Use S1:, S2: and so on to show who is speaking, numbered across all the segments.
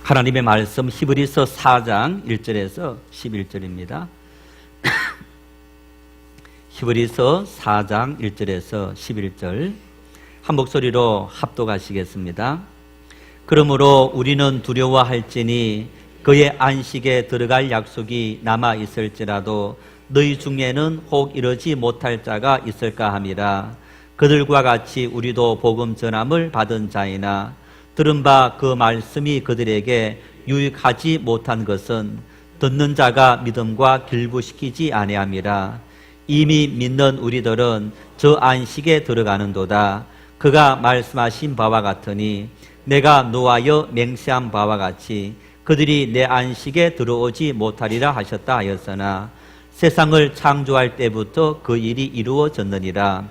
S1: 하나님의 말씀 히브리서 4장 1절에서 11절입니다. 히브리서 4장 1절에서 11절 한 목소리로 합독하시겠습니다. 그러므로 우리는 두려워할지니 그의 안식에 들어갈 약속이 남아 있을지라도 너희 중에는 혹 이르지 못할 자가 있을까 함이라. 그들과 같이 우리도 복음 전함을 받은 자이나 들은 바 그 말씀이 그들에게 유익하지 못한 것은 듣는 자가 믿음과 길부시키지 아니함이라. 이미 믿는 우리들은 저 안식에 들어가는도다. 그가 말씀하신 바와 같으니 내가 노하여 맹세한 바와 같이 그들이 내 안식에 들어오지 못하리라 하셨다 하였으나 세상을 창조할 때부터 그 일이 이루어졌느니라.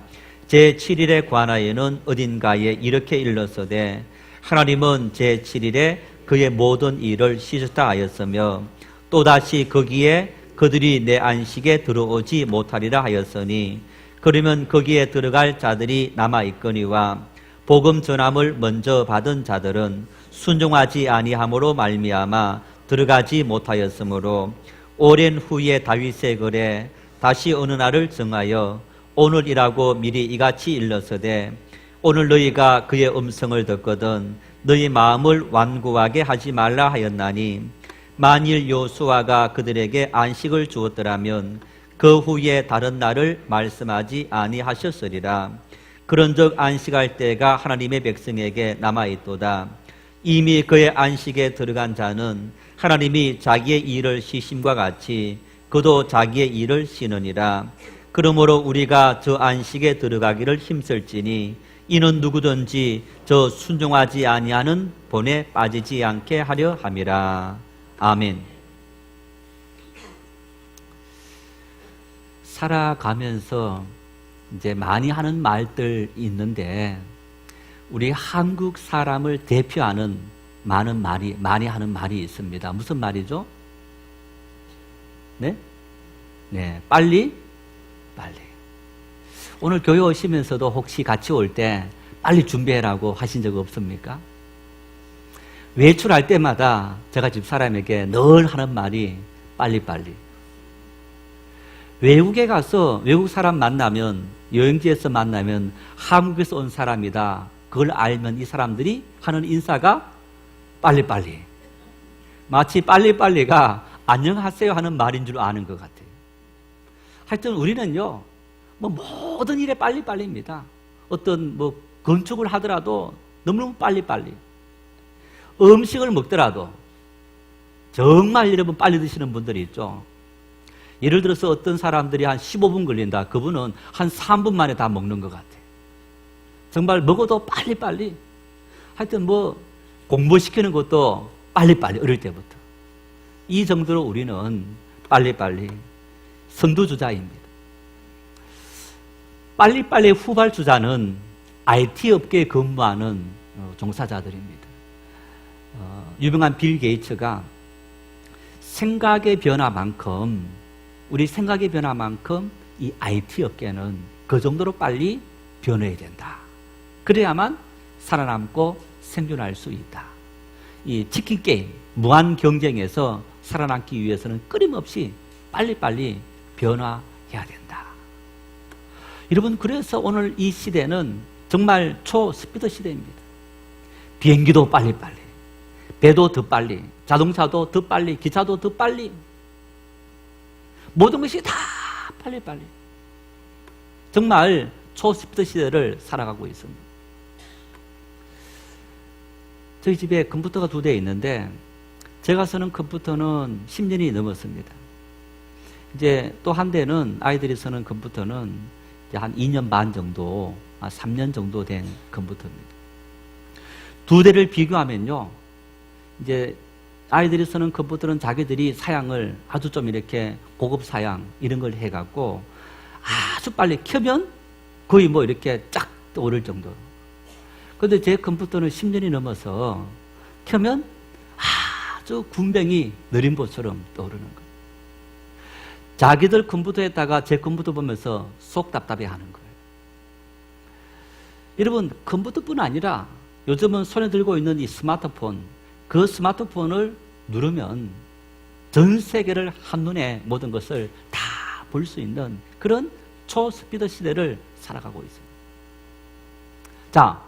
S1: 제7일에 관하여는 어딘가에 이렇게 일렀으되 하나님은 제7일에 그의 모든 일을 쉬셨다 하였으며 또다시 거기에 그들이 내 안식에 들어오지 못하리라 하였으니 그러면 거기에 들어갈 자들이 남아있거니와 복음 전함을 먼저 받은 자들은 순종하지 아니함으로 말미암아 들어가지 못하였으므로 오랜 후에 다윗의 글에 다시 어느 날을 정하여 오늘이라고 미리 이같이 일렀으되 오늘 너희가 그의 음성을 듣거든 너희 마음을 완고하게 하지 말라 하였나니 만일 여호수아가 그들에게 안식을 주었더라면 그 후에 다른 날을 말씀하지 아니하셨으리라. 그런즉 안식할 때가 하나님의 백성에게 남아있도다. 이미 그의 안식에 들어간 자는 하나님이 자기의 일을 쉬심과 같이 그도 자기의 일을 쉬느니라. 그러므로 우리가 저 안식에 들어가기를 힘쓸지니 이는 누구든지 저 순종하지 아니하는 본에 빠지지 않게 하려 함이라. 아멘. 살아가면서 이제 많이 하는 말들 있는데 우리 한국 사람을 대표하는 많이 하는 말이 있습니다. 무슨 말이죠? 네? 빨리. 오늘 교회 오시면서도 혹시 같이 올 때 빨리 준비해라고 하신 적 없습니까? 외출할 때마다 제가 집사람에게 늘 하는 말이 빨리빨리. 외국에 가서 외국 사람 만나면, 여행지에서 만나면 한국에서 온 사람이다. 그걸 알면 이 사람들이 하는 인사가 빨리빨리. 마치 빨리빨리가 안녕하세요 하는 말인 줄 아는 것 같아요. 하여튼 우리는요, 모든 일에 빨리빨리입니다. 어떤 건축을 하더라도 너무너무 빨리빨리. 음식을 먹더라도 정말 여러분 빨리 드시는 분들이 있죠. 예를 들어서 어떤 사람들이 한 15분 걸린다. 그분은 한 3분 만에 다 먹는 것 같아요. 정말 먹어도 빨리빨리. 하여튼 공부시키는 것도 빨리빨리 어릴 때부터. 이 정도로 우리는 빨리빨리 선두주자입니다. 빨리빨리 후발주자는 IT 업계에 근무하는 종사자들입니다. 유명한 빌 게이츠가 생각의 변화만큼 우리 생각의 변화만큼 이 IT 업계는 그 정도로 빨리 변해야 된다. 그래야만 살아남고 생존할 수 있다. 이 치킨 게임, 무한 경쟁에서 살아남기 위해서는 끊임없이 빨리빨리 변화해야 된다. 여러분, 그래서 오늘 이 시대는 정말 초스피드 시대입니다. 비행기도 빨리빨리, 배도 더 빨리, 자동차도 더 빨리, 기차도 더 빨리, 모든 것이 다 빨리빨리. 정말 초스피드 시대를 살아가고 있습니다. 저희 집에 컴퓨터가 2대 있는데 제가 쓰는 컴퓨터는 10년이 넘었습니다. 이제 또 한 대는 아이들이 쓰는 컴퓨터는 이제 한 2년 반 정도, 3년 정도 된 컴퓨터입니다. 2대를 비교하면요, 이제 아이들이 쓰는 컴퓨터는 자기들이 사양을 아주 좀 이렇게 고급 사양 이런 걸 해갖고 아주 빨리 켜면 거의 이렇게 쫙 오를 정도. 그런데 제 컴퓨터는 10년이 넘어서 켜면 아주 군뱅이 느린 보처럼 떠오르는 거예요. 자기들 컴퓨터에다가 제 컴퓨터 보면서 속 답답해 하는 거예요. 여러분, 컴퓨터뿐 아니라 요즘은 손에 들고 있는 이 스마트폰, 그 스마트폰을 누르면 전 세계를 한눈에 모든 것을 다 볼 수 있는 그런 초스피드 시대를 살아가고 있습니다. 자,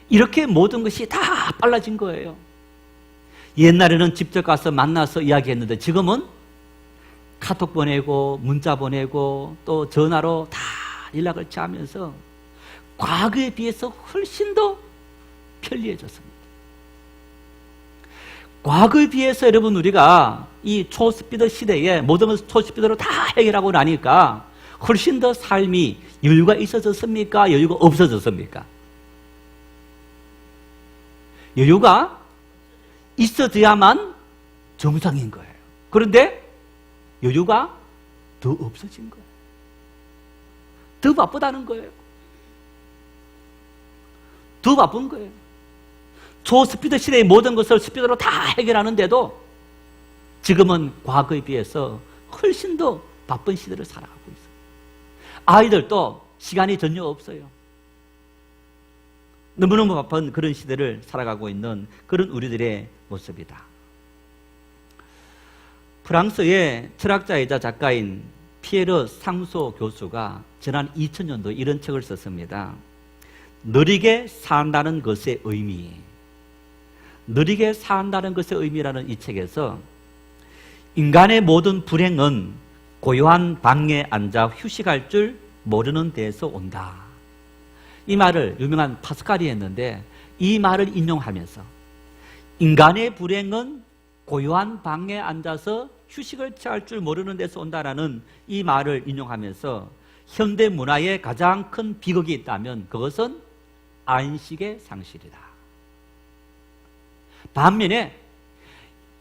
S1: 이렇게 모든 것이 다 빨라진 거예요. 옛날에는 직접 가서 만나서 이야기했는데 지금은 카톡 보내고 문자 보내고 또 전화로 다 연락을 취하면서 과거에 비해서 훨씬 더 편리해졌습니다. 과거에 비해서 여러분 우리가 이 초스피드 시대에 모든 것을 초스피드로 다 해결하고 나니까 훨씬 더 삶이 여유가 있어졌습니까? 여유가 없어졌습니까? 여유가 있어져야만 정상인 거예요. 그런데 여유가 더 없어진 거예요. 더 바쁘다는 거예요. 더 바쁜 거예요. 초스피드 시대의 모든 것을 스피드로 다 해결하는데도 지금은 과거에 비해서 훨씬 더 바쁜 시대를 살아가고 있어요. 아이들도 시간이 전혀 없어요. 너무너무 바쁜 그런 시대를 살아가고 있는 그런 우리들의 모습이다. 프랑스의 철학자이자 작가인 피에르 상소 교수가 지난 2000년도에 이런 책을 썼습니다. 느리게 산다는 것의 의미. 느리게 산다는 것의 의미라는 이 책에서 인간의 모든 불행은 고요한 방에 앉아 휴식할 줄 모르는 데에서 온다. 이 말을 유명한 파스칼이 했는데 이 말을 인용하면서 인간의 불행은 고요한 방에 앉아서 휴식을 취할 줄 모르는 데서 온다라는 이 말을 인용하면서 현대 문화의 가장 큰 비극이 있다면 그것은 안식의 상실이다. 반면에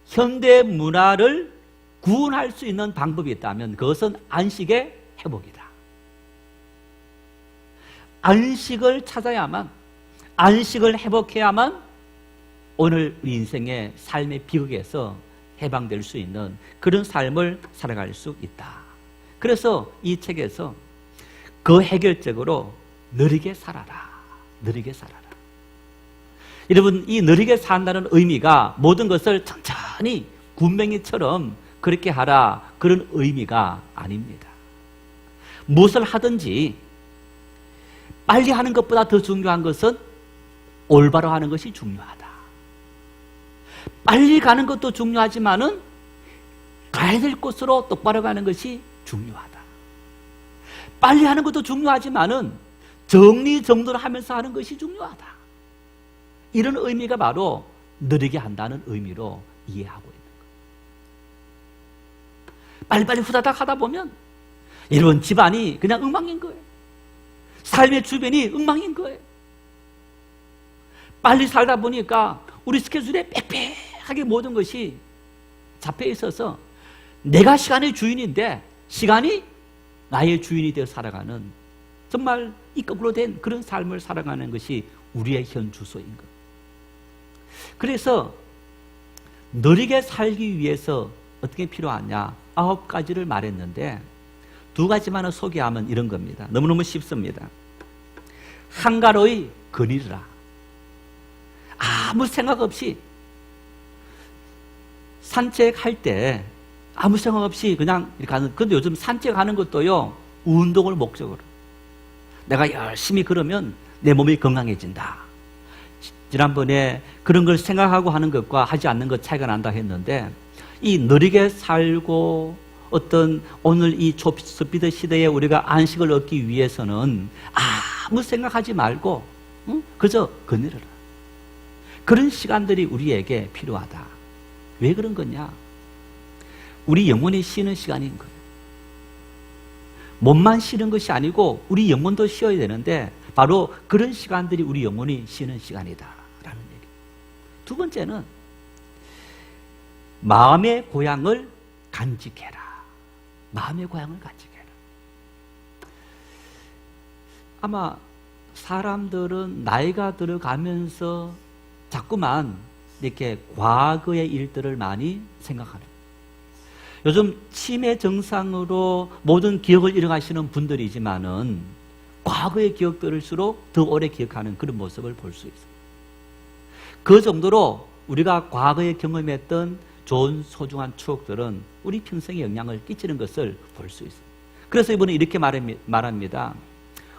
S1: 현대 문화를 구원할 수 있는 방법이 있다면 그것은 안식의 회복이다. 안식을 찾아야만, 안식을 회복해야만 오늘 우리 인생의 삶의 비극에서 해방될 수 있는 그런 삶을 살아갈 수 있다. 그래서 이 책에서 그 해결적으로 느리게 살아라. 느리게 살아라. 여러분, 이 느리게 산다는 의미가 모든 것을 천천히 군뱅이처럼 그렇게 하라, 그런 의미가 아닙니다. 무엇을 하든지 빨리 하는 것보다 더 중요한 것은 올바로 하는 것이 중요하다. 빨리 가는 것도 중요하지만은 가야 될 곳으로 똑바로 가는 것이 중요하다. 빨리 하는 것도 중요하지만은 정리정돈을 하면서 하는 것이 중요하다. 이런 의미가 바로 느리게 한다는 의미로 이해하고 있는 거예요. 빨리빨리 후다닥 하다 보면 여러분 집안이 그냥 엉망인 거예요. 삶의 주변이 엉망인 거예요. 빨리 살다 보니까 우리 스케줄에 빽빽하게 모든 것이 잡혀 있어서 내가 시간의 주인인데 시간이 나의 주인이 되어 살아가는 정말 이 거꾸로 된 그런 삶을 살아가는 것이 우리의 현 주소인 것. 그래서 느리게 살기 위해서 어떻게 필요하냐 9가지를 말했는데 2가지만을 소개하면 이런 겁니다. 너무너무 쉽습니다. 한가로이 거닐으라. 아무 생각 없이 산책할 때 아무 생각 없이 그냥 이렇게 하는. 근데 요즘 산책하는 것도요 운동을 목적으로. 내가 열심히 걸으면 내 몸이 건강해진다. 지난번에 그런 걸 생각하고 하는 것과 하지 않는 것 차이가 난다 했는데 이 느리게 살고 어떤 오늘 이 초스피드 시대에 우리가 안식을 얻기 위해서는 아무 생각하지 말고 그저 거닐어라. 그런 시간들이 우리에게 필요하다. 왜 그런 거냐? 우리 영혼이 쉬는 시간인 거예요. 몸만 쉬는 것이 아니고 우리 영혼도 쉬어야 되는데 바로 그런 시간들이 우리 영혼이 쉬는 시간이다 라는 얘기. 2번째는 마음의 고향을 간직해라. 마음의 고향을 간직해라. 아마 사람들은 나이가 들어가면서 자꾸만 이렇게 과거의 일들을 많이 생각하는 거예요. 요즘 치매 증상으로 모든 기억을 잃어가시는 분들이지만은 과거의 기억들일수록 더 오래 기억하는 그런 모습을 볼 수 있어요. 그 정도로 우리가 과거에 경험했던 좋은 소중한 추억들은 우리 평생에 영향을 끼치는 것을 볼 수 있습니다. 그래서 이번에 이렇게 말합니다.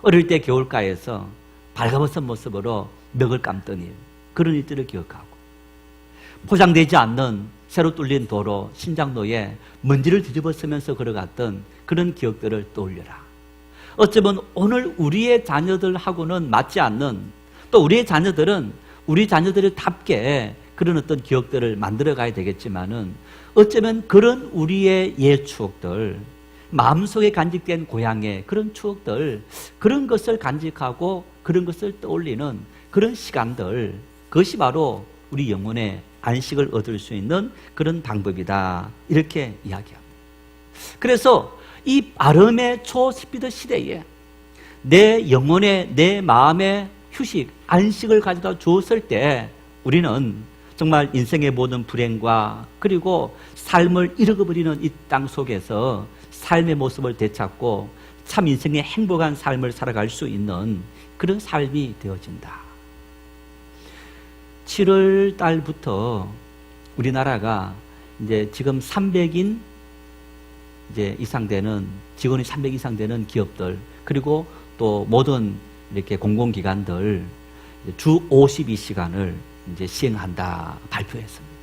S1: 어릴 때 겨울가에서 발가벗은 모습으로 멱을 감더니 그런 일들을 기억하고, 포장되지 않는 새로 뚫린 도로, 신장로에 먼지를 뒤집어쓰면서 걸어갔던 그런 기억들을 떠올려라. 어쩌면 오늘 우리의 자녀들하고는 맞지 않는, 또 우리의 자녀들은 우리 자녀들답게 그런 어떤 기억들을 만들어 가야 되겠지만은, 어쩌면 그런 우리의 옛 추억들, 마음속에 간직된 고향의 그런 추억들, 그런 것을 간직하고 그런 것을 떠올리는 그런 시간들, 그것이 바로 우리 영혼의 안식을 얻을 수 있는 그런 방법이다, 이렇게 이야기합니다. 그래서 이 아름의 초스피드 시대에 내 영혼의, 내 마음의 휴식, 안식을 가져다 주었을 때 우리는 정말 인생의 모든 불행과 그리고 삶을 잃어버리는 이 땅 속에서 삶의 모습을 되찾고 참 인생의 행복한 삶을 살아갈 수 있는 그런 삶이 되어진다. 7월 달부터 우리나라가 이제 지금 300인 이제 이상 되는, 직원이 300 이상 되는 기업들, 그리고 또 모든 이렇게 공공기관들 주 52시간을 이제 시행한다 발표했습니다.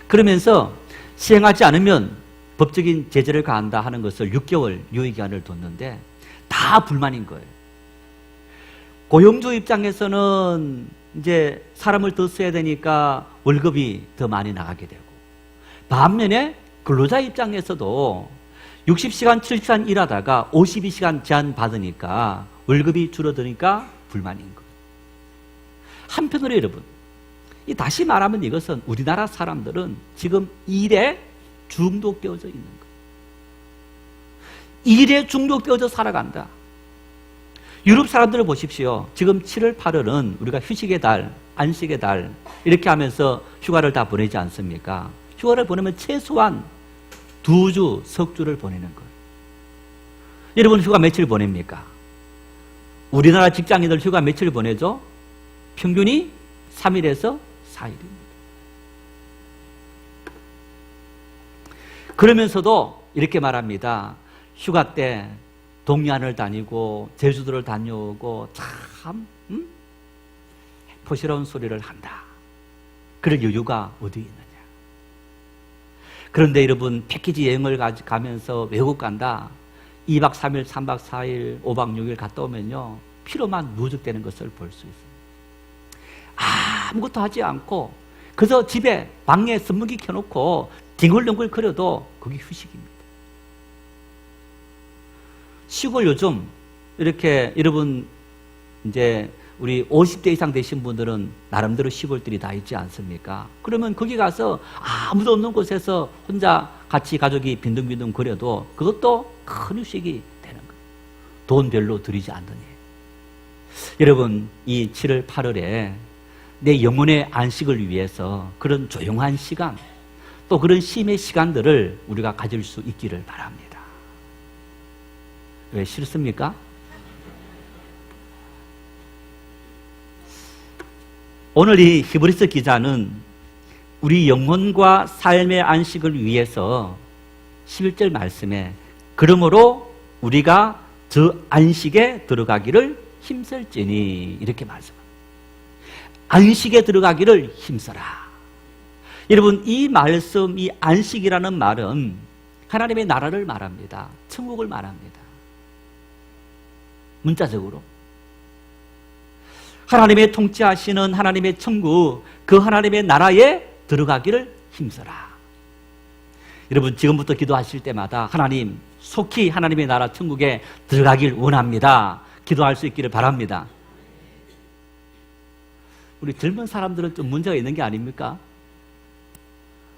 S1: 그러면서 시행하지 않으면 법적인 제재를 가한다 하는 것을 6개월 유예기간을 뒀는데 다 불만인 거예요. 고용주 입장에서는 이제 사람을 더 써야 되니까 월급이 더 많이 나가게 되고, 반면에 근로자 입장에서도 60시간, 70시간 일하다가 52시간 제한 받으니까 월급이 줄어드니까 불만인 거예요. 한편으로 여러분, 다시 말하면 이것은 우리나라 사람들은 지금 일에 중독되어져 있는 거예요. 일에 중독되어져 살아간다. 유럽 사람들을 보십시오. 지금 7월, 8월은 우리가 휴식의 달, 안식의 달 이렇게 하면서 휴가를 다 보내지 않습니까? 휴가를 보내면 최소한 2주, 석 주를 보내는 거예요. 여러분 휴가 며칠 보냅니까? 우리나라 직장인들 휴가 며칠 보내죠? 평균이 3일에서 4일입니다. 그러면서도 이렇게 말합니다. 휴가 때 동해안을 다니고 제주도를 다녀오고 참 포시러운 소리를 한다. 그럴 여유가 어디 있느냐. 그런데 여러분 패키지 여행을 가면서 외국 간다. 2박 3일, 3박 4일, 5박 6일 갔다 오면요, 피로만 누적되는 것을 볼 수 있습니다. 아무것도 하지 않고 그저 집에 방에 선풍기 켜놓고 뒹굴뒹굴 거려도 그게 휴식입니다. 시골 요즘 이렇게 여러분 이제 우리 50대 이상 되신 분들은 나름대로 시골들이 다 있지 않습니까? 그러면 거기 가서 아무도 없는 곳에서 혼자 같이 가족이 빈둥빈둥 거려도 그것도 큰 휴식이 되는 거예요. 돈 별로 들이지 않더니. 여러분 이 7월 8월에 내 영혼의 안식을 위해서 그런 조용한 시간, 또 그런 쉼의 시간들을 우리가 가질 수 있기를 바랍니다. 왜 싫습니까? 오늘 이 히브리서 기자는 우리 영혼과 삶의 안식을 위해서 11절 말씀에 그러므로 우리가 저 안식에 들어가기를 힘쓸지니 이렇게 말씀합니다. 안식에 들어가기를 힘써라. 여러분 이 말씀, 이 안식이라는 말은 하나님의 나라를 말합니다. 천국을 말합니다. 문자적으로 하나님의 통치하시는 하나님의 천국, 그 하나님의 나라에 들어가기를 힘써라. 여러분 지금부터 기도하실 때마다 하나님 속히 하나님의 나라 천국에 들어가길 원합니다. 기도할 수 있기를 바랍니다. 우리 젊은 사람들은 좀 문제가 있는 게 아닙니까?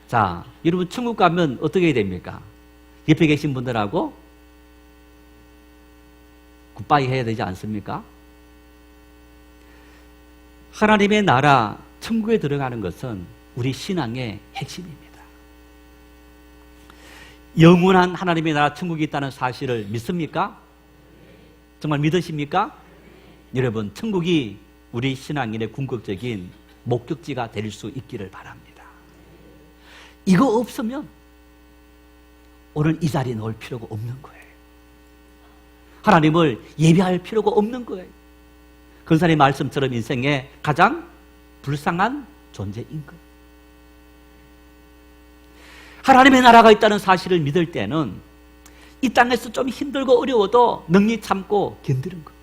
S1: 자, 여러분 천국 가면 어떻게 해야 됩니까? 옆에 계신 분들하고 굿바이 해야 되지 않습니까? 하나님의 나라 천국에 들어가는 것은 우리 신앙의 핵심입니다. 영원한 하나님의 나라 천국이 있다는 사실을 믿습니까? 정말 믿으십니까? 여러분 천국이 우리 신앙인의 궁극적인 목적지가 될 수 있기를 바랍니다. 이거 없으면 오늘 이 자리에 놓을 필요가 없는 거예요. 하나님을 예배할 필요가 없는 거예요. 근사님 말씀처럼 인생의 가장 불쌍한 존재인 거예요. 하나님의 나라가 있다는 사실을 믿을 때는 이 땅에서 좀 힘들고 어려워도 능히 참고 견디는 거예요.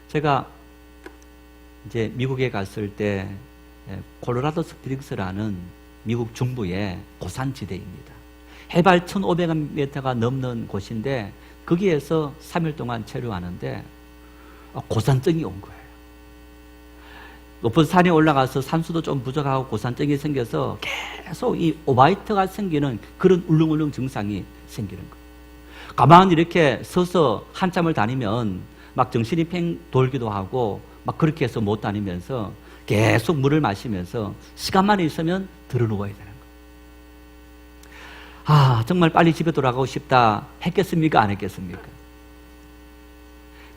S1: 제가 이제 미국에 갔을 때 콜로라도 스프링스라는 미국 중부의 고산지대입니다. 해발 1500m가 넘는 곳인데 거기에서 3일 동안 체류하는데 고산증이 온 거예요. 높은 산에 올라가서 산수도 좀 부족하고 고산증이 생겨서 계속 이 오바이트가 생기는 그런 울렁울렁 증상이 생기는 거예요. 가만히 이렇게 서서 한참을 다니면 막 정신이 팽 돌기도 하고 막 그렇게 해서 못 다니면서 계속 물을 마시면서 시간만 있으면 들어누워야 되는 거예요. 정말 빨리 집에 돌아가고 싶다 했겠습니까? 안 했겠습니까?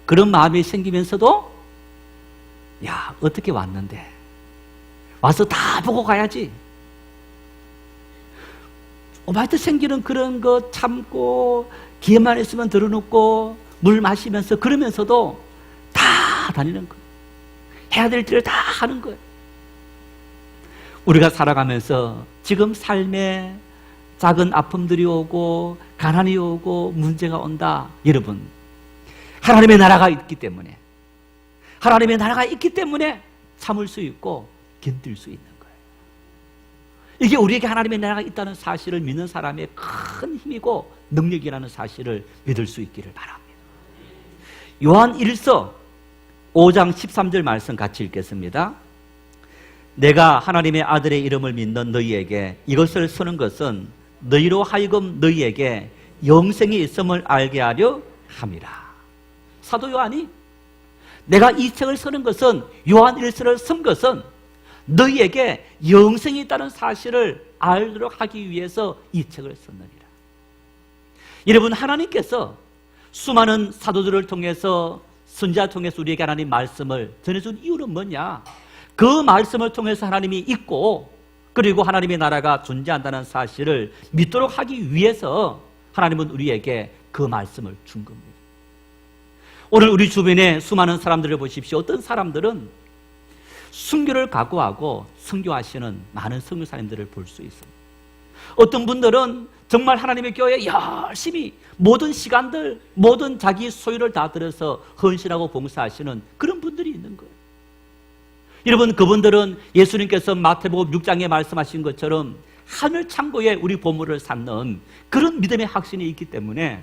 S1: 그런 마음이 생기면서도 야, 어떻게 왔는데 와서 다 보고 가야지. 오바이트 생기는 그런 거 참고 기회만 있으면 들어눕고 물 마시면서 그러면서도 다 다니는 거예요. 해야 될 일을 다 하는 거예요. 우리가 살아가면서 지금 삶에 작은 아픔들이 오고 가난이 오고 문제가 온다. 여러분, 하나님의 나라가 있기 때문에 참을 수 있고 견딜 수 있는 거예요. 이게 우리에게 하나님의 나라가 있다는 사실을 믿는 사람의 큰 힘이고 능력이라는 사실을 믿을 수 있기를 바랍니다. 요한 1서 5장 13절 말씀 같이 읽겠습니다. 내가 하나님의 아들의 이름을 믿는 너희에게 이것을 쓰는 것은 너희로 하여금 너희에게 영생이 있음을 알게 하려 함이라. 사도 요한이 내가 이 책을 쓰는 것은, 요한 1서를 쓴 것은 너희에게 영생이 있다는 사실을 알도록 하기 위해서 이 책을 썼느니라. 여러분, 하나님께서 수많은 사도들을 통해서, 선지자 통해서 우리에게 하나님 말씀을 전해준 이유는 뭐냐? 그 말씀을 통해서 하나님이 있고, 그리고 하나님의 나라가 존재한다는 사실을 믿도록 하기 위해서 하나님은 우리에게 그 말씀을 준 겁니다. 오늘 우리 주변에 수많은 사람들을 보십시오. 어떤 사람들은 순교를 각오하고 선교하시는 많은 선교사님들을 볼 수 있습니다. 어떤 분들은 정말 하나님의 교회에 열심히 모든 시간들, 모든 자기 소유를 다 들여서 헌신하고 봉사하시는 그런 분들이 있는 거예요. 여러분, 그분들은 예수님께서 마태복음 6장에 말씀하신 것처럼 하늘 창고에 우리 보물을 쌓는 그런 믿음의 확신이 있기 때문에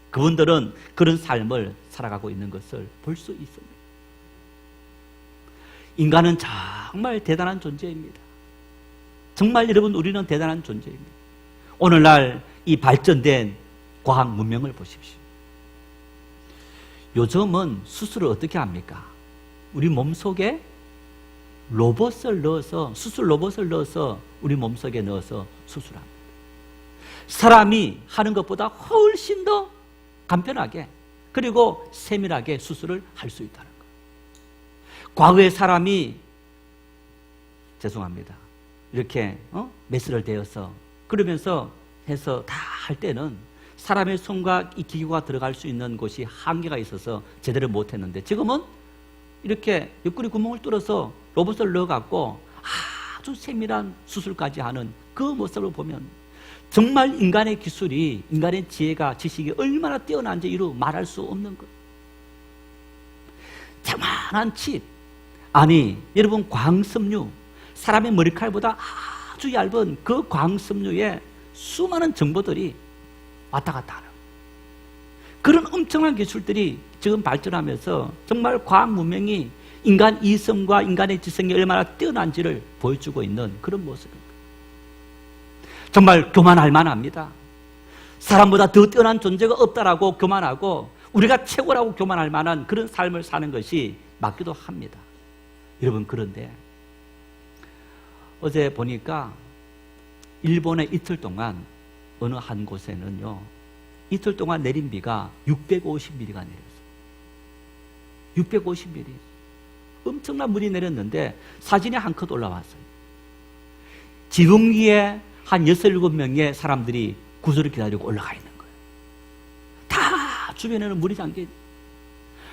S1: 그분들은 그런 삶을 살아가고 있는 것을 볼 수 있습니다. 인간은 정말 대단한 존재입니다. 정말 여러분, 우리는 대단한 존재입니다. 오늘날 이 발전된 과학 문명을 보십시오. 요즘은 수술을 어떻게 합니까? 우리 몸속에 로봇을 넣어서, 수술 로봇을 넣어서 우리 몸속에 넣어서 수술합니다. 사람이 하는 것보다 훨씬 더 간편하게, 그리고 세밀하게 수술을 할 수 있다는 거예요. 과거에 사람이, 죄송합니다, 이렇게 메스를 대어서 그러면서 해서 다 할 때는 사람의 손과 이 기구가 들어갈 수 있는 곳이 한계가 있어서 제대로 못했는데, 지금은 이렇게 옆구리 구멍을 뚫어서 로봇을 넣어갖고 아주 세밀한 수술까지 하는 그 모습을 보면 정말 인간의 기술이, 인간의 지혜가, 지식이 얼마나 뛰어난지 이루 말할 수 없는 것. 자만한 칩, 아니 여러분, 광섬유, 사람의 머리칼보다 아주 얇은 그 광섬유에 수많은 정보들이 왔다 갔다 하는 그런 엄청난 기술들이 지금 발전하면서 정말 과학 문명이 인간 이성과 인간의 지성이 얼마나 뛰어난지를 보여주고 있는 그런 모습입니다. 정말 교만할 만합니다. 사람보다 더 뛰어난 존재가 없다라고 교만하고 우리가 최고라고 교만할 만한 그런 삶을 사는 것이 맞기도 합니다. 여러분, 그런데 어제 보니까 일본에 이틀 동안 어느 한 곳에는요, 이틀 동안 내린 비가 650mm가 내렸어요. 650mm. 엄청난 물이 내렸는데 사진이 한 컷 올라왔어요. 지붕 위에 한 6, 7명의 사람들이 구조를 기다리고 올라가 있는 거예요. 다 주변에는 물이 잠겨 있는 거예요.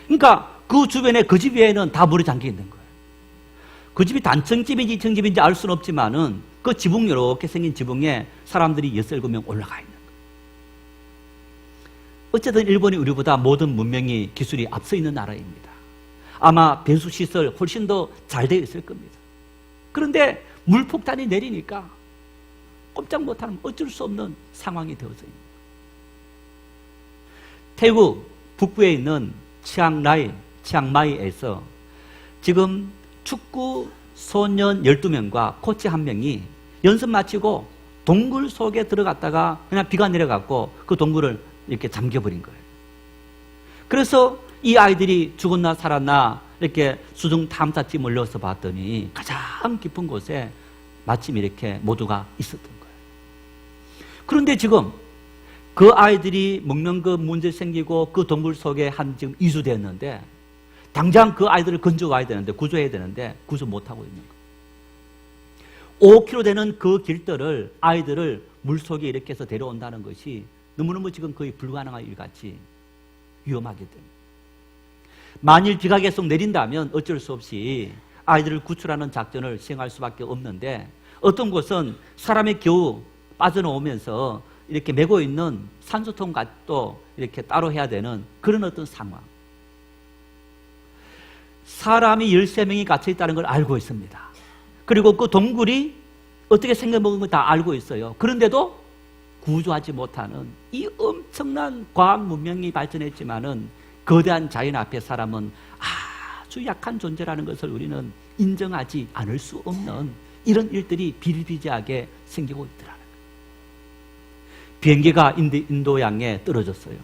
S1: 그러니까 그 주변에 그 집 위에는 다 물이 잠겨 있는 거예요. 그 집이 단층집인지 2층집인지 알 수는 없지만은 그 지붕, 이렇게 생긴 지붕에 사람들이 6, 7명 올라가 있는 거예요. 어쨌든 일본이 우리보다 모든 문명이 기술이 앞서 있는 나라입니다. 아마 배수시설 훨씬 더 잘 되어 있을 겁니다. 그런데 물폭탄이 내리니까 꼼짝 못하는 어쩔 수 없는 상황이 되어서 있는 거예요. 태국 북부에 있는 치앙마이에서 지금 축구 소년 12명과 코치 1명이 연습 마치고 동굴 속에 들어갔다가 그냥 비가 내려갔고 그 동굴을 이렇게 잠겨버린 거예요. 그래서 이 아이들이 죽었나 살았나 이렇게 수중 탐사팀을 넣어서 봤더니 가장 깊은 곳에 마침 이렇게 모두가 있었던 거예요. 그런데 지금 그 아이들이 먹는 그 문제 생기고 그 동굴 속에 한 지금 2주 됐는데 당장 그 아이들을 건져와야 되는데 구조해야 되는데 구조 못하고 있는 거예요. 5km 되는 그 길들을 아이들을 물속에 이렇게 해서 데려온다는 것이 너무너무 지금 거의 불가능한 일같이 위험하게 됩니다. 만일 비가 계속 내린다면 어쩔 수 없이 아이들을 구출하는 작전을 시행할 수밖에 없는데 어떤 곳은 사람이 겨우 빠져나오면서 이렇게 메고 있는 산소통도 이렇게 따로 해야 되는 그런 어떤 상황. 사람이 13명이 갇혀있다는 걸 알고 있습니다. 그리고 그 동굴이 어떻게 생겨먹은 걸 다 알고 있어요. 그런데도 구조하지 못하는 이 엄청난 과학 문명이 발전했지만은 거대한 자연 앞에 사람은 아주 약한 존재라는 것을 우리는 인정하지 않을 수 없는 이런 일들이 비일비재하게 생기고 있더라는 거예요. 비행기가 인도양에 떨어졌어요.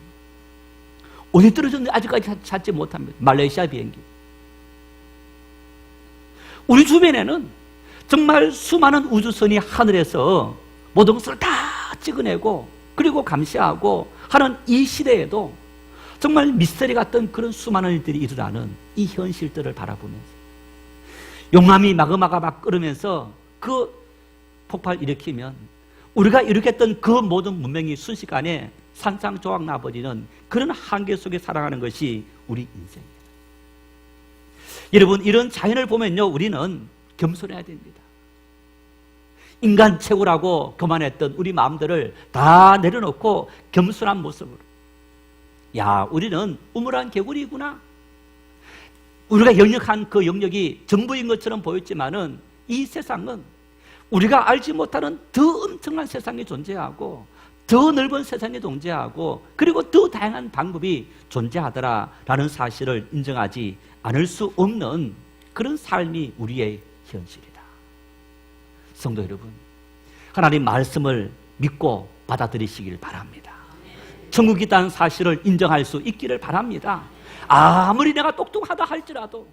S1: 어디 떨어졌는지 아직까지 찾지 못합니다. 말레이시아 비행기. 우리 주변에는 정말 수많은 우주선이 하늘에서 모든 것을 다 찍어내고 그리고 감시하고 하는 이 시대에도 정말 미스터리 같던 그런 수많은 일들이 일어나는 이 현실들을 바라보면서 용암이 마그마가 막 끓으면서 그 폭발 일으키면 우리가 일으켰던 그 모든 문명이 순식간에 산상조각 나버리는 그런 한계 속에 살아가는 것이 우리 인생입니다. 여러분, 이런 자연을 보면요, 우리는 겸손해야 됩니다. 인간 최고라고 교만했던 우리 마음들을 다 내려놓고 겸손한 모습으로, 야, 우리는 우물한 개구리구나. 우리가 영역한 그 영역이 전부인 것처럼 보였지만은 이 세상은 우리가 알지 못하는 더 엄청난 세상이 존재하고 더 넓은 세상이 존재하고 그리고 더 다양한 방법이 존재하더라라는 사실을 인정하지 않을 수 없는 그런 삶이 우리의 현실이다. 성도 여러분, 하나님 말씀을 믿고 받아들이시길 바랍니다. 천국이 있다는 사실을 인정할 수 있기를 바랍니다. 아무리 내가 똑똑하다 할지라도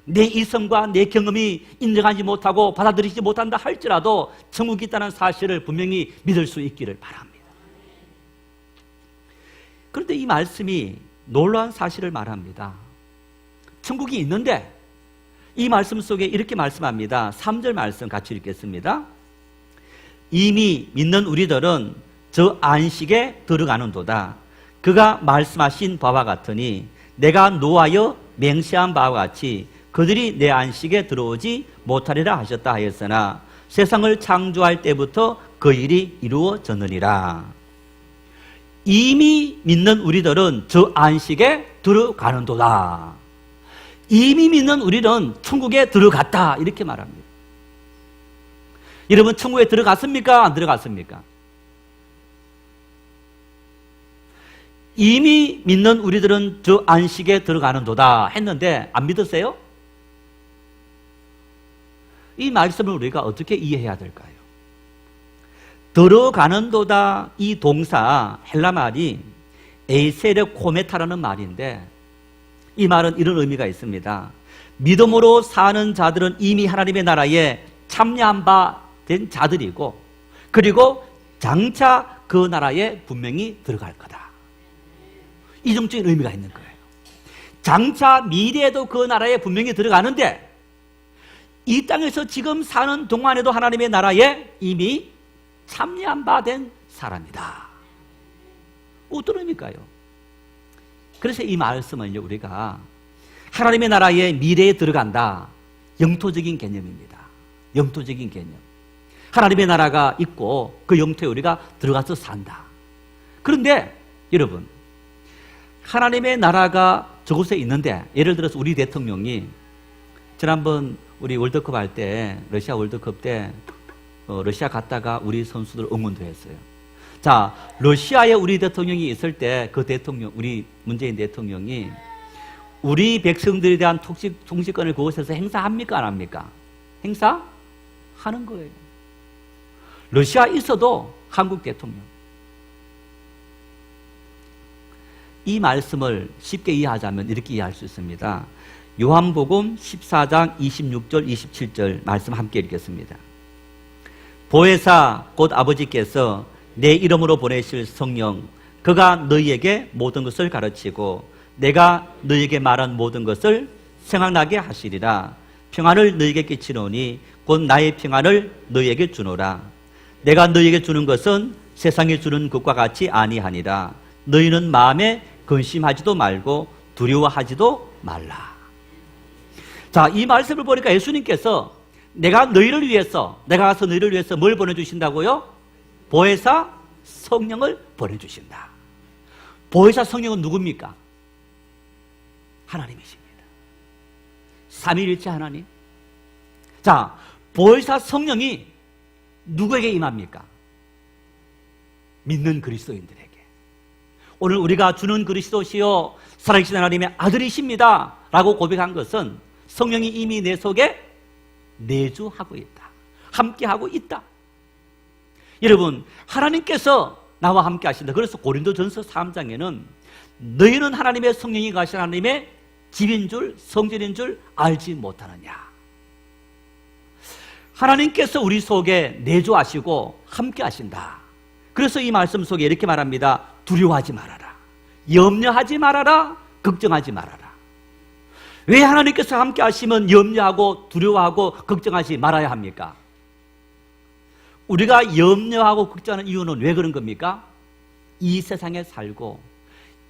S1: 내 이성과 내 경험이 인정하지 못하고 받아들이지 못한다 할지라도 천국이 있다는 사실을 분명히 믿을 수 있기를 바랍니다. 그런데 이 말씀이 놀라운 사실을 말합니다. 천국이 있는데 이 말씀 속에 이렇게 말씀합니다. 3절 말씀 같이 읽겠습니다. 이미 믿는 우리들은 저 안식에 들어가는도다. 그가 말씀하신 바와 같으니 내가 노하여 맹세한 바와 같이 그들이 내 안식에 들어오지 못하리라 하셨다 하였으나 세상을 창조할 때부터 그 일이 이루어졌느니라. 이미 믿는 우리들은 저 안식에 들어가는도다. 이미 믿는 우리는 천국에 들어갔다, 이렇게 말합니다. 여러분, 천국에 들어갔습니까? 안 들어갔습니까? 이미 믿는 우리들은 저 안식에 들어가는도다 했는데 안 믿으세요? 이 말씀을 우리가 어떻게 이해해야 될까요? 들어가는도다, 이 동사 헬라 말이 에이세르 코메타라는 말인데 이 말은 이런 의미가 있습니다. 믿음으로 사는 자들은 이미 하나님의 나라에 참여한 바 된 자들이고 그리고 장차 그 나라에 분명히 들어갈 거다. 이정적인 의미가 있는 거예요. 장차 미래에도 그 나라에 분명히 들어가는데 이 땅에서 지금 사는 동안에도 하나님의 나라에 이미 참여한 바 된 사람이다. 어떤 의미일까요? 그래서 이 말씀은 우리가 하나님의 나라의 미래에 들어간다. 영토적인 개념입니다. 영토적인 개념. 하나님의 나라가 있고 그 영토에 우리가 들어가서 산다. 그런데 여러분, 하나님의 나라가 저곳에 있는데 예를 들어서 우리 대통령이 지난번 우리 월드컵 할 때 러시아 월드컵 때 러시아 갔다가 우리 선수들 응원도 했어요. 자, 러시아에 우리 대통령이 있을 때 그 대통령, 우리 문재인 대통령이 우리 백성들에 대한 통치권을 그곳에서 행사합니까? 안 합니까? 행사하는 거예요. 러시아에 있어도 한국 대통령. 이 말씀을 쉽게 이해하자면 이렇게 이해할 수 있습니다. 요한복음 14장 26절 27절 말씀 함께 읽겠습니다. 보혜사 곧 아버지께서 내 이름으로 보내실 성령 그가 너희에게 모든 것을 가르치고 내가 너희에게 말한 모든 것을 생각나게 하시리라. 평안을 너희에게 끼치노니 곧 나의 평안을 너희에게 주노라. 내가 너희에게 주는 것은 세상에 주는 것과 같이 아니하니라. 너희는 마음에 근심하지도 말고 두려워하지도 말라. 자, 이 말씀을 보니까 예수님께서 내가 너희를 위해서, 내가 가서 너희를 위해서 뭘 보내주신다고요? 보혜사 성령을 보내주신다. 보혜사 성령은 누굽니까? 하나님이십니다. 삼위일체 하나님. 자, 보혜사 성령이 누구에게 임합니까? 믿는 그리스도인들에게. 오늘 우리가 주는 그리스도시요 살아계신 하나님의 아들이십니다 라고 고백한 것은 성령이 이미 내 속에 내주하고 있다. 함께하고 있다. 여러분, 하나님께서 나와 함께 하신다. 그래서 고린도전서 3장에는 너희는 하나님의 성령이 가신 하나님의 집인 줄 성전인 줄 알지 못하느냐. 하나님께서 우리 속에 내주하시고 함께 하신다. 그래서 이 말씀 속에 이렇게 말합니다. 두려워하지 말아라. 염려하지 말아라. 걱정하지 말아라. 왜 하나님께서 함께 하시면 염려하고 두려워하고 걱정하지 말아야 합니까? 우리가 염려하고 걱정하는 이유는 왜 그런 겁니까? 이 세상에 살고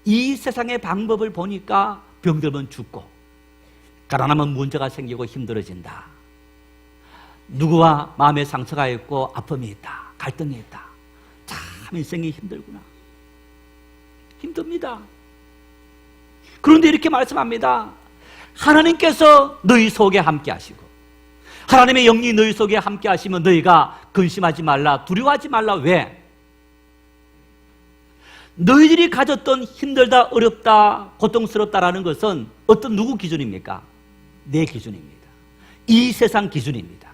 S1: 이 세상의 방법을 보니까 병들면 죽고 가난하면 문제가 생기고 힘들어진다. 누구와 마음에 상처가 있고 아픔이 있다. 갈등이 있다. 참 인생이 힘들구나. 힘듭니다. 그런데 이렇게 말씀합니다. 하나님께서 너희 속에 함께 하시고 하나님의 영이 너희 속에 함께 하시면 너희가 근심하지 말라, 두려워하지 말라. 왜? 너희들이 가졌던 힘들다, 어렵다, 고통스럽다라는 것은 어떤 누구 기준입니까? 내 기준입니다. 이 세상 기준입니다.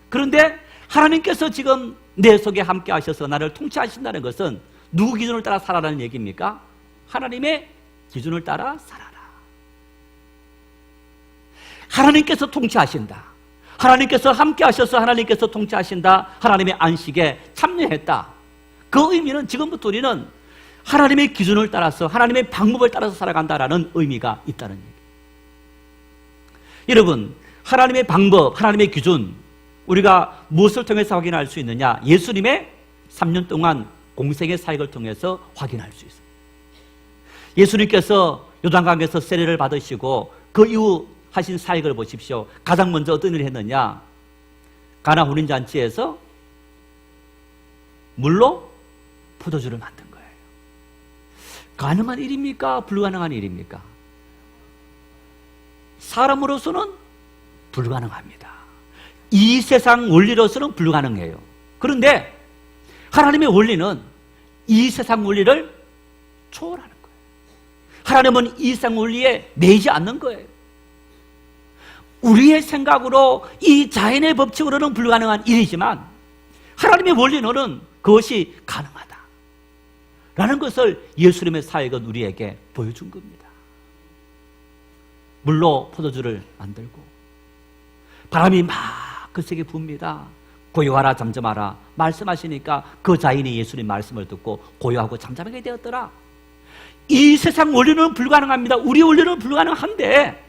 S1: 그런데 하나님께서 지금 내 속에 함께 하셔서 나를 통치하신다는 것은 누구 기준을 따라 살아라는 얘기입니까? 하나님의 기준을 따라 살아라. 하나님께서 통치하신다. 하나님께서 함께 하셔서 하나님께서 통치하신다. 하나님의 안식에 참여했다. 그 의미는 지금부터 우리는 하나님의 기준을 따라서 하나님의 방법을 따라서 살아간다라는 의미가 있다는 얘기. 여러분, 하나님의 방법, 하나님의 기준, 우리가 무엇을 통해서 확인할 수 있느냐? 예수님의 3년 동안 공생의 사역을 통해서 확인할 수 있습니다. 예수님께서 요단강에서 세례를 받으시고 그 이후 하신 사역을 보십시오. 가장 먼저 어떤 일을 했느냐? 가나 혼인잔치에서 물로 포도주를 만든 거예요. 가능한 일입니까? 불가능한 일입니까? 사람으로서는 불가능합니다. 이 세상 원리로서는 불가능해요. 그런데 하나님의 원리는 이 세상 원리를 초월하는 거예요. 하나님은 이 세상 원리에 매이지 않는 거예요. 우리의 생각으로 이 자연의 법칙으로는 불가능한 일이지만 하나님의 원리로는 그것이 가능하다 라는 것을 예수님의 사역은 우리에게 보여준 겁니다. 물로 포도주를 만들고 바람이 막 거세게 붑니다. 고요하라 잠잠하라 말씀하시니까 그 자연이 예수님 말씀을 듣고 고요하고 잠잠하게 되었더라. 이 세상 원리는 불가능합니다. 우리 원리는 불가능한데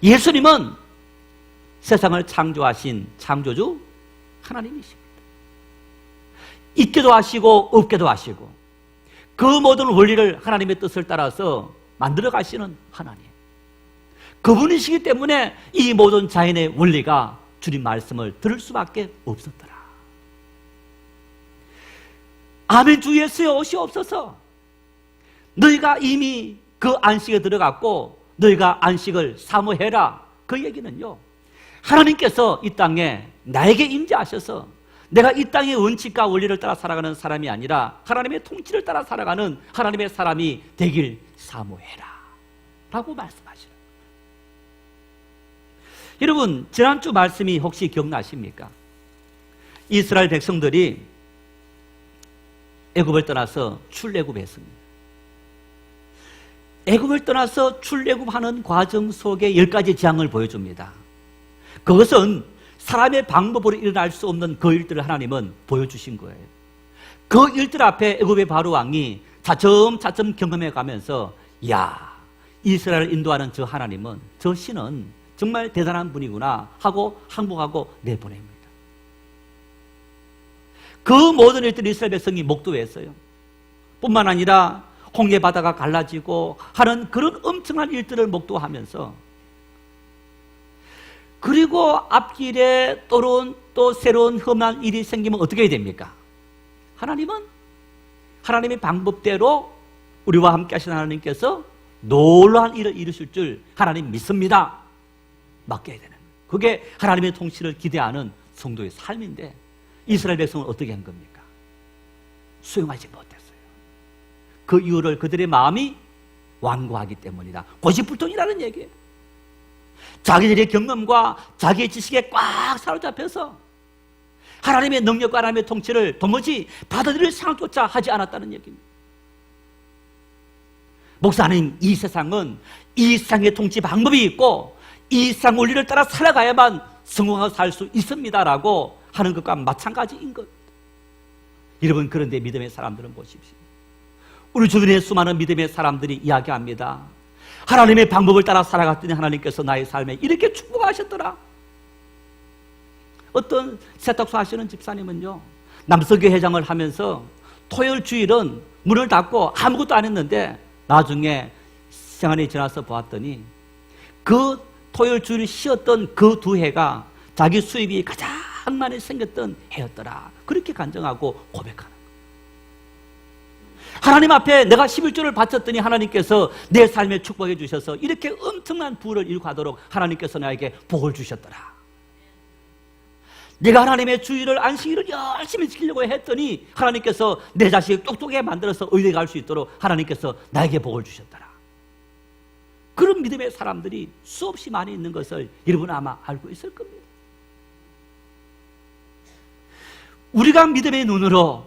S1: 예수님은 세상을 창조하신 창조주 하나님이십니다. 있게도 하시고 없게도 하시고 그 모든 원리를 하나님의 뜻을 따라서 만들어 가시는 하나님, 그분이시기 때문에 이 모든 자연의 원리가 주님 말씀을 들을 수밖에 없었더라. 아멘. 주 예수여 오시옵소서. 너희가 이미 그 안식에 들어갔고 너희가 안식을 사모해라. 그 얘기는요, 하나님께서 이 땅에 나에게 임재하셔서 내가 이 땅의 원칙과 원리를 따라 살아가는 사람이 아니라 하나님의 통치를 따라 살아가는 하나님의 사람이 되길 사모해라 라고 말씀하시는. 여러분, 지난주 말씀이 혹시 기억나십니까? 이스라엘 백성들이 애굽을 떠나서 출애굽했습니다. 애굽을 떠나서 출애굽하는 과정 속에 10가지 재앙을 보여줍니다. 그것은 사람의 방법으로 일어날 수 없는 그 일들을 하나님은 보여주신 거예요. 그 일들 앞에 애굽의 바로 왕이 차츰차츰 경험해 가면서 야, 이스라엘을 인도하는 저 하나님은, 저 신은 정말 대단한 분이구나 하고 항복하고 내보냅니다. 그 모든 일들을 이스라엘 백성이 목도했어요. 뿐만 아니라 홍해 바다가 갈라지고 하는 그런 엄청난 일들을 목도하면서, 그리고 앞길에 또 새로운 험한 일이 생기면 어떻게 해야 됩니까? 하나님은 하나님의 방법대로 우리와 함께 하신 하나님께서 놀라운 일을 이루실 줄 하나님 믿습니다. 맡겨야 되는 거예요. 그게 하나님의 통치를 기대하는 성도의 삶인데 이스라엘 백성은 어떻게 한 겁니까? 수용하지 못했어요. 그 이유를 그들의 마음이 완고하기 때문이다. 고집불통이라는 얘기예요. 자기들의 경험과 자기의 지식에 꽉 사로잡혀서 하나님의 능력과 하나님의 통치를 도무지 받아들일 생각조차 하지 않았다는 얘기입니다. 목사님, 이 세상은 이 세상의 통치 방법이 있고 이 세상 원리를 따라 살아가야만 성공하고 살 수 있습니다라고 하는 것과 마찬가지인 것. 여러분, 그런데 믿음의 사람들은 보십시오. 우리 주변에 수많은 믿음의 사람들이 이야기합니다. 하나님의 방법을 따라 살아갔더니 하나님께서 나의 삶에 이렇게 축복하셨더라. 어떤 세탁소 하시는 집사님은요, 남서교 회장을 하면서 토요일 주일은 문을 닫고 아무것도 안 했는데 나중에 시간이 지나서 보았더니 그 토요일 주일 쉬었던 그 두 해가 자기 수입이 가장 많이 생겼던 해였더라. 그렇게 간증하고 고백하는 거예요. 하나님 앞에 내가 11조를 바쳤더니 하나님께서 내 삶에 축복해 주셔서 이렇게 엄청난 부를 이루고 가도록 하나님께서 나에게 복을 주셨더라. 내가 하나님의 주일을, 안식일을 열심히 지키려고 했더니 하나님께서 내 자식을 똑똑하게 만들어서 의대에 갈 수 있도록 하나님께서 나에게 복을 주셨더라. 그런 믿음의 사람들이 수없이 많이 있는 것을 여러분 아마 알고 있을 겁니다. 우리가 믿음의 눈으로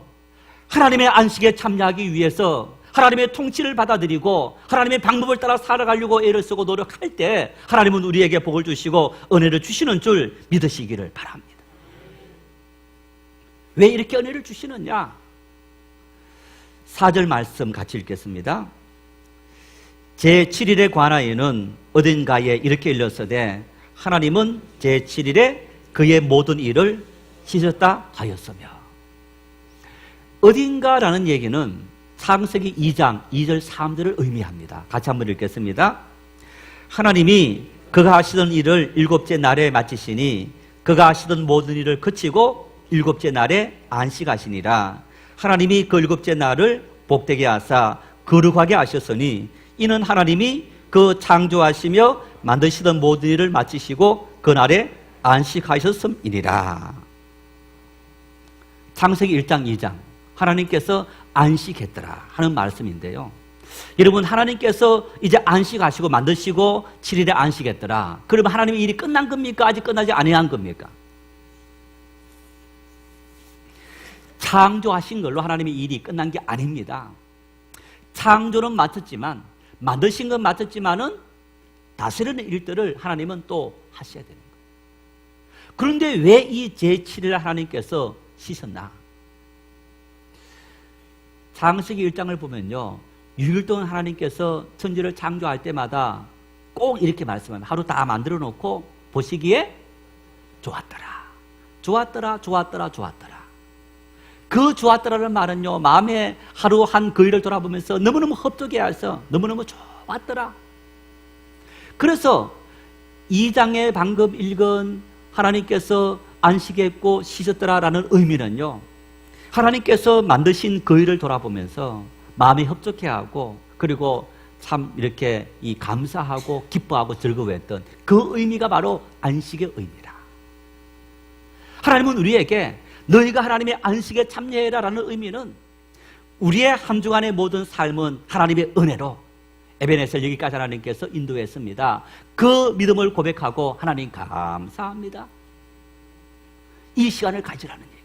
S1: 하나님의 안식에 참여하기 위해서 하나님의 통치를 받아들이고 하나님의 방법을 따라 살아가려고 애를 쓰고 노력할 때 하나님은 우리에게 복을 주시고 은혜를 주시는 줄 믿으시기를 바랍니다. 왜 이렇게 은혜를 주시느냐? 4절 말씀 같이 읽겠습니다. 제7일에 관하여는 어딘가에 이렇게 일렀으되 하나님은 제7일에 그의 모든 일을 씻었다 하였으며. 어딘가라는 얘기는 창세기 2장 2절 3절을 의미합니다. 같이 한번 읽겠습니다. 하나님이 그가 하시던 일을 일곱째 날에 마치시니 그가 하시던 모든 일을 그치고 일곱째 날에 안식하시니라. 하나님이 그 일곱째 날을 복되게 하사 거룩하게 하셨으니 이는 하나님이 그 창조하시며 만드시던 모든 일을 마치시고 그 날에 안식하셨음이니라. 창세기 1장 2장 하나님께서 안식했더라 하는 말씀인데요. 여러분, 하나님께서 이제 안식하시고 만드시고 7일에 안식했더라. 그러면 하나님의 일이 끝난 겁니까? 아직 끝나지 아니한 겁니까? 창조하신 걸로 하나님의 일이 끝난 게 아닙니다. 창조는 마쳤지만, 만드신 건 마쳤지만은 다스리는 일들을 하나님은 또 하셔야 되는 거예요. 그런데 왜 이 제7일 하나님께서 쉬셨나? 창세기 1장을 보면요, 6일 동안 하나님께서 천지를 창조할 때마다 꼭 이렇게 말씀합니다. 하루 다 만들어 놓고 보시기에 좋았더라. 좋았더라. 좋았더라. 좋았더라. 그 좋았더라는 말은요, 마음에 하루 한 그 일을 돌아보면서 너무너무 흡족해해서 너무너무 좋았더라. 그래서 2장에 방금 읽은 하나님께서 안식했고 쉬셨더라라는 의미는요, 하나님께서 만드신 그 일을 돌아보면서 마음이 흡족해하고 그리고 참 이렇게 이 감사하고 기뻐하고 즐거워했던 그 의미가 바로 안식의 의미다. 하나님은 우리에게 너희가 하나님의 안식에 참여해라라는 의미는 우리의 한 주간의 모든 삶은 하나님의 은혜로 에베네셀 여기까지 하나님께서 인도했습니다. 그 믿음을 고백하고 하나님 감사합니다. 이 시간을 가지라는 얘기입니다.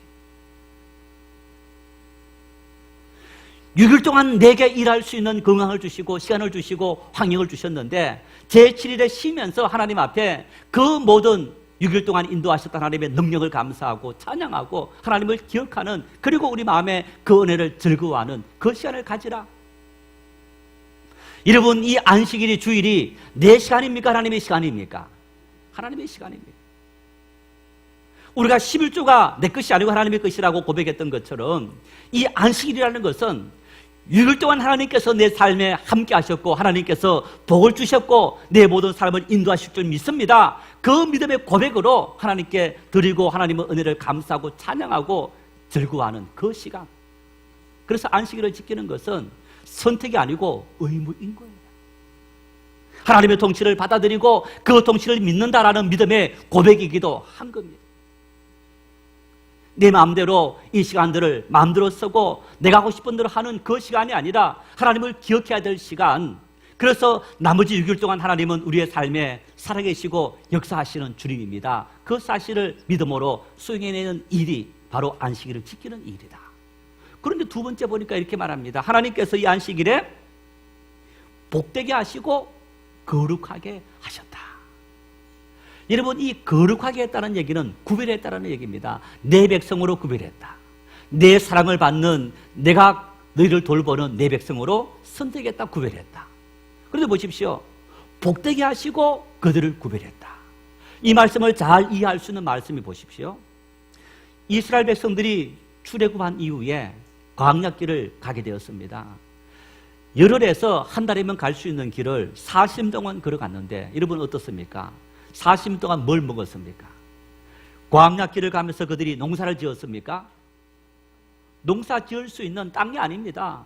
S1: 6일 동안 내게 일할 수 있는 건강을 주시고 시간을 주시고 환경을 주셨는데 제7일에 쉬면서 하나님 앞에 그 모든 6일 동안 인도하셨던 하나님의 능력을 감사하고 찬양하고 하나님을 기억하는, 그리고 우리 마음에 그 은혜를 즐거워하는 그 시간을 가지라. 여러분, 이 안식일이 주일이 내 시간입니까? 하나님의 시간입니까? 하나님의 시간입니다. 우리가 11조가 내 것이 아니고 하나님의 것이라고 고백했던 것처럼 이 안식일이라는 것은 6일 동안 하나님께서 내 삶에 함께 하셨고 하나님께서 복을 주셨고 내 모든 삶을 인도하실 줄 믿습니다. 그 믿음의 고백으로 하나님께 드리고 하나님의 은혜를 감사하고 찬양하고 즐거워하는 그 시간. 그래서 안식일을 지키는 것은 선택이 아니고 의무인 거예요. 하나님의 통치를 받아들이고 그 통치를 믿는다라는 믿음의 고백이기도 한 겁니다. 내 마음대로 이 시간들을 마음대로 쓰고 내가 하고 싶은 대로 하는 그 시간이 아니라 하나님을 기억해야 될 시간. 그래서 나머지 6일 동안 하나님은 우리의 삶에 살아계시고 역사하시는 주님입니다. 그 사실을 믿음으로 수행해내는 일이 바로 안식일을 지키는 일이다. 그런데 두 번째 보니까 이렇게 말합니다. 하나님께서 이 안식일에 복되게 하시고 거룩하게 하셨다. 여러분, 이 거룩하게 했다는 얘기는 구별했다는 얘기입니다. 내 백성으로 구별했다. 내 사랑을 받는, 내가 너희를 돌보는 내 백성으로 선택했다, 구별했다. 그런데 보십시오. 복되게 하시고 그들을 구별했다. 이 말씀을 잘 이해할 수 있는 말씀이 보십시오. 이스라엘 백성들이 출애굽한 이후에 광야길을 가게 되었습니다. 열흘에서 한 달이면 갈 수 있는 길을 40일 동안 걸어갔는데 여러분 어떻습니까? 40일 동안 뭘 먹었습니까? 광야길을 가면서 그들이 농사를 지었습니까? 농사 지을 수 있는 땅이 아닙니다.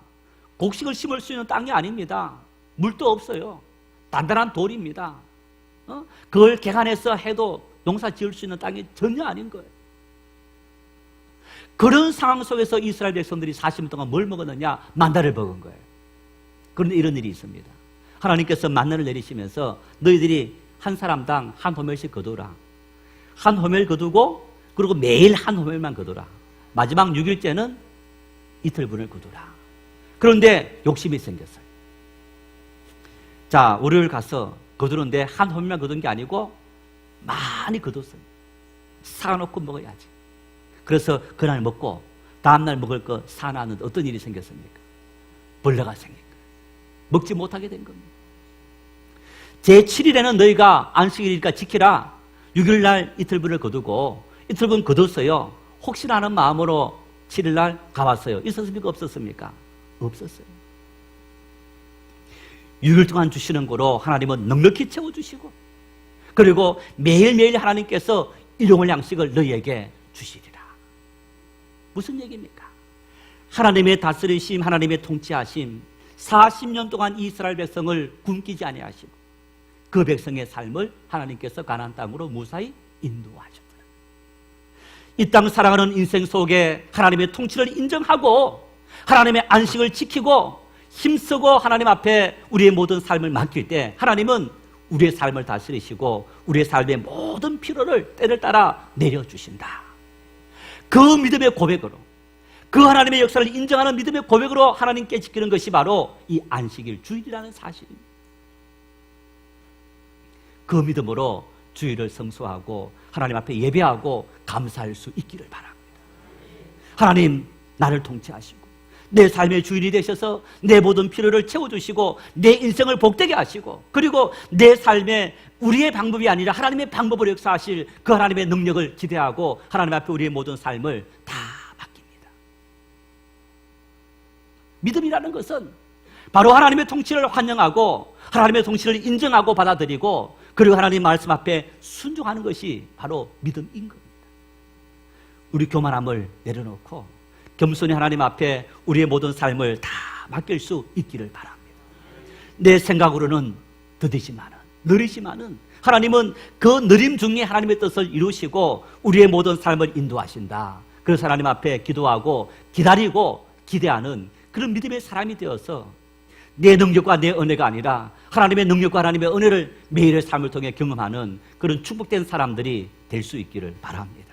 S1: 곡식을 심을 수 있는 땅이 아닙니다. 물도 없어요. 단단한 돌입니다. 그걸 개간해서 해도 농사 지을 수 있는 땅이 전혀 아닌 거예요. 그런 상황 속에서 이스라엘 백성들이 40일 동안 뭘 먹었느냐? 만나를 먹은 거예요. 그런데 이런 일이 있습니다. 하나님께서 만나를 내리시면서 너희들이 한 사람당 한 호멜씩 거두라. 한 호멜 거두고 그리고 매일 한 호멜만 거두라. 마지막 6일째는 이틀분을 거두라. 그런데 욕심이 생겼어요. 자, 월요일 가서 거두는데 한 호멜만 거둔 게 아니고 많이 거뒀어요. 사놓고 먹어야지. 그래서 그날 먹고 다음날 먹을 거 사놨는데 어떤 일이 생겼습니까? 벌레가 생긴 거예요. 먹지 못하게 된 겁니다. 제7일에는 너희가 안식일이니까 지키라. 6일날 이틀분을 거두고 이틀분 거뒀어요. 혹시나 하는 마음으로 7일날 가봤어요. 있었습니까? 없었습니까? 없었어요. 6일 동안 주시는 거로 하나님은 넉넉히 채워주시고 그리고 매일매일 하나님께서 일용할 양식을 너희에게 주시리라. 무슨 얘기입니까? 하나님의 다스리심, 하나님의 통치하심, 40년 동안 이스라엘 백성을 굶기지 아니하시고 그 백성의 삶을 하나님께서 가나안 땅으로 무사히 인도하셨다. 이 땅 살아가는 인생 속에 하나님의 통치를 인정하고 하나님의 안식을 지키고 힘쓰고 하나님 앞에 우리의 모든 삶을 맡길 때 하나님은 우리의 삶을 다스리시고 우리의 삶의 모든 필요를 때를 따라 내려주신다. 그 믿음의 고백으로, 그 하나님의 역사를 인정하는 믿음의 고백으로 하나님께 지키는 것이 바로 이 안식일 주일이라는 사실입니다. 그 믿음으로 주일을 성수하고 하나님 앞에 예배하고 감사할 수 있기를 바랍니다. 하나님, 나를 통치하시고 내 삶의 주인이 되셔서 내 모든 필요를 채워주시고 내 인생을 복되게 하시고, 그리고 내 삶에 우리의 방법이 아니라 하나님의 방법으로 역사하실 그 하나님의 능력을 기대하고 하나님 앞에 우리의 모든 삶을 다 맡깁니다. 믿음이라는 것은 바로 하나님의 통치를 환영하고 하나님의 통치를 인정하고 받아들이고, 그리고 하나님 말씀 앞에 순종하는 것이 바로 믿음인 겁니다. 우리 교만함을 내려놓고 겸손히 하나님 앞에 우리의 모든 삶을 다 맡길 수 있기를 바랍니다. 내 생각으로는 더디지만은, 느리지만은 하나님은 그 느림 중에 하나님의 뜻을 이루시고 우리의 모든 삶을 인도하신다. 그래서 하나님 앞에 기도하고 기다리고 기대하는 그런 믿음의 사람이 되어서 내 능력과 내 은혜가 아니라 하나님의 능력과 하나님의 은혜를 매일의 삶을 통해 경험하는 그런 축복된 사람들이 될 수 있기를 바랍니다.